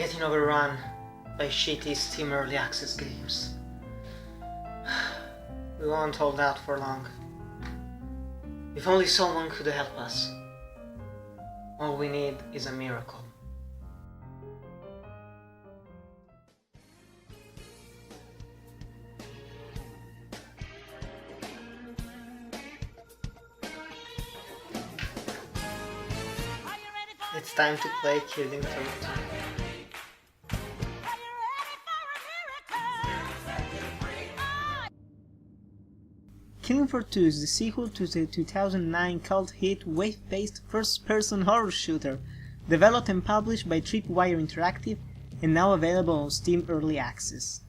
getting overrun by shitty Steam Early Access games. We won't hold out for long. If only someone could help us. All we need is a miracle. It's time to play Killing Floor 2. Killing Floor 2 is the sequel to the 2009 cult hit wave-based first-person horror shooter, developed and published by Tripwire Interactive and now available on Steam Early Access.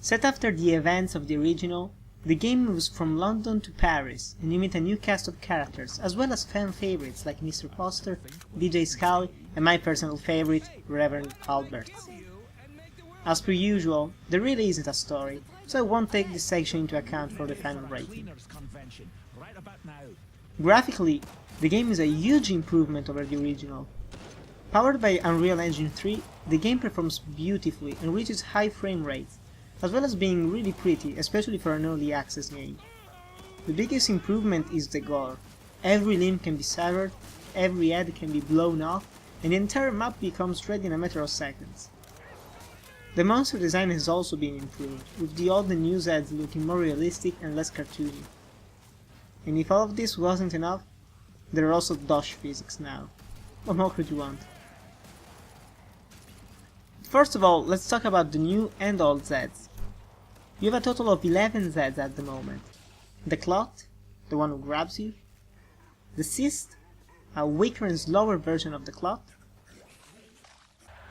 Set after the events of the original, the game moves from London to Paris, and you meet a new cast of characters, as well as fan favorites like Mr. Foster, DJ Scully, and my personal favorite, Reverend Albert. As per usual, there really isn't a story, so I won't take this section into account for the final rating. Graphically, the game is a huge improvement over the original. Powered by Unreal Engine 3, the game performs beautifully and reaches high frame rates, as well as being really pretty, especially for an early access game. The biggest improvement is the gore. Every limb can be severed, every head can be blown off, and the entire map becomes red in a matter of seconds. The monster design has also been improved, with the old and new heads looking more realistic and less cartoony. And if all of this wasn't enough, there are also dodge physics now. What more could you want? First of all, let's talk about the new and old Zeds. You have a total of 11 Zeds at the moment. The Clot, the one who grabs you. The Cyst, a weaker and slower version of the Clot.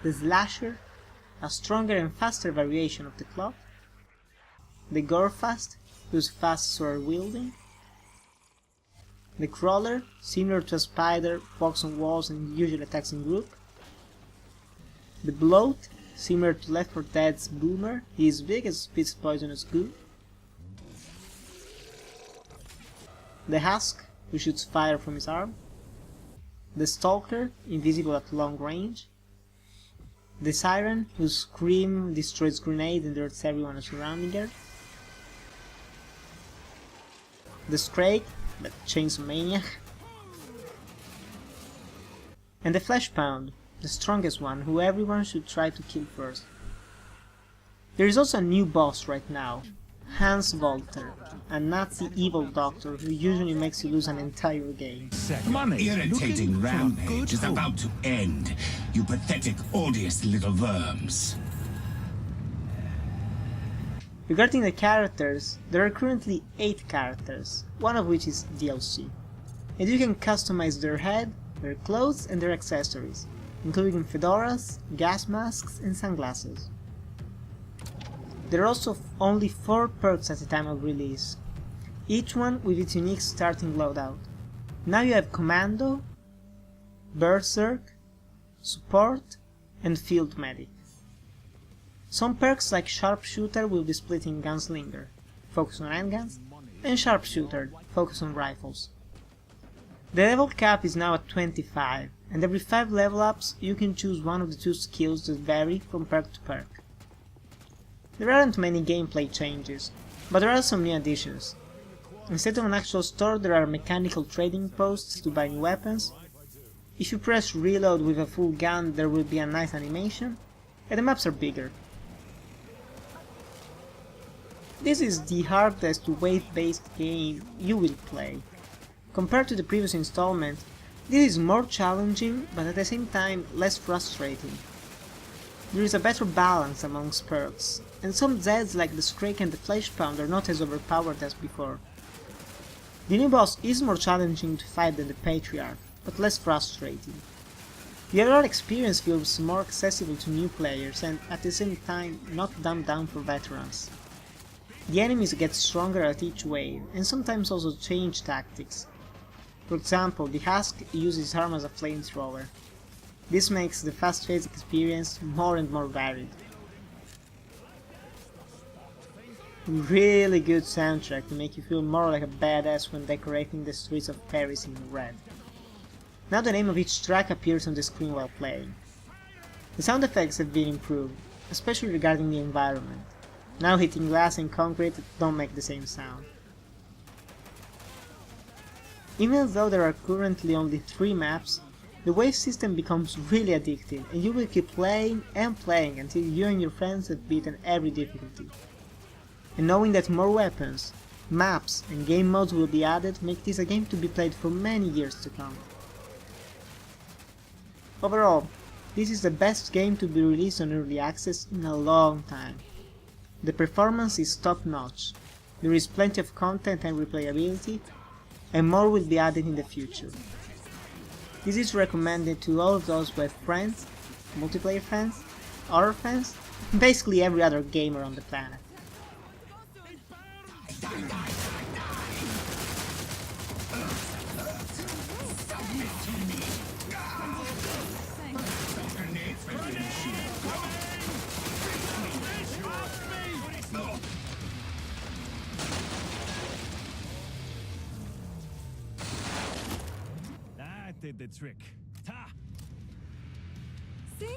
The Slasher, a stronger and faster variation of the Clot. The Gorefast, who's fast sword wielding. The Crawler, similar to a spider, walks on walls and usually attacks in group. The Bloat, similar to Left 4 Dead's Boomer, he is big and spits poisonous goo. The Husk, who shoots fire from his arm. The Stalker, invisible at long range. The Siren, whose scream destroys grenades and hurts everyone surrounding her. The Scrake, the Chainsaw Maniac. And the Flesh Pound, the strongest one, who everyone should try to kill first. There is also a new boss right now, Hans Volter, a Nazi evil doctor who usually makes you lose an entire game. The irritating rampage is about to end, you pathetic, odious little worms. Regarding the characters, there are currently 8 characters, one of which is DLC, and you can customize their head, their clothes and their accessories, including fedoras, gas masks and sunglasses. There are also only 4 perks at the time of release, each one with its unique starting loadout. Now you have Commando, Berserk, Support and Field Medic. Some perks like Sharpshooter will be split in Gunslinger, focus on handguns, and Sharpshooter, focus on rifles. The level cap is now at 25, and every 5 level ups you can choose one of the 2 skills that vary from perk to perk. There aren't many gameplay changes, but there are some new additions. Instead of an actual store, there are mechanical trading posts to buy new weapons. If you press reload with a full gun, there will be a nice animation, and the maps are bigger. This is the hardest wave-based game you will play. Compared to the previous installment, this is more challenging, but at the same time less frustrating. There is a better balance amongst perks, and some Zeds like the Scrake and the Flesh Pound are not as overpowered as before. The new boss is more challenging to fight than the Patriarch, but less frustrating. The overall experience feels more accessible to new players and at the same time not dumbed down for veterans. The enemies get stronger at each wave, and sometimes also change tactics. For example, the Husk uses his arm as a flamethrower. This makes the fast-paced experience more and more varied. Really good soundtrack to make you feel more like a badass when decorating the streets of Paris in red. Now the name of each track appears on the screen while playing. The sound effects have been improved, especially regarding the environment. Now hitting glass and concrete don't make the same sound. Even though there are currently only 3 maps, the wave system becomes really addictive and you will keep playing and playing until you and your friends have beaten every difficulty. And knowing that more weapons, maps and game modes will be added make this a game to be played for many years to come. Overall, this is the best game to be released on early access in a long time. The performance is top notch, there is plenty of content and replayability, and more will be added in the future. This is recommended to all of those who have friends, multiplayer fans, horror fans, basically every other gamer on the planet. That did the trick. Ta! See?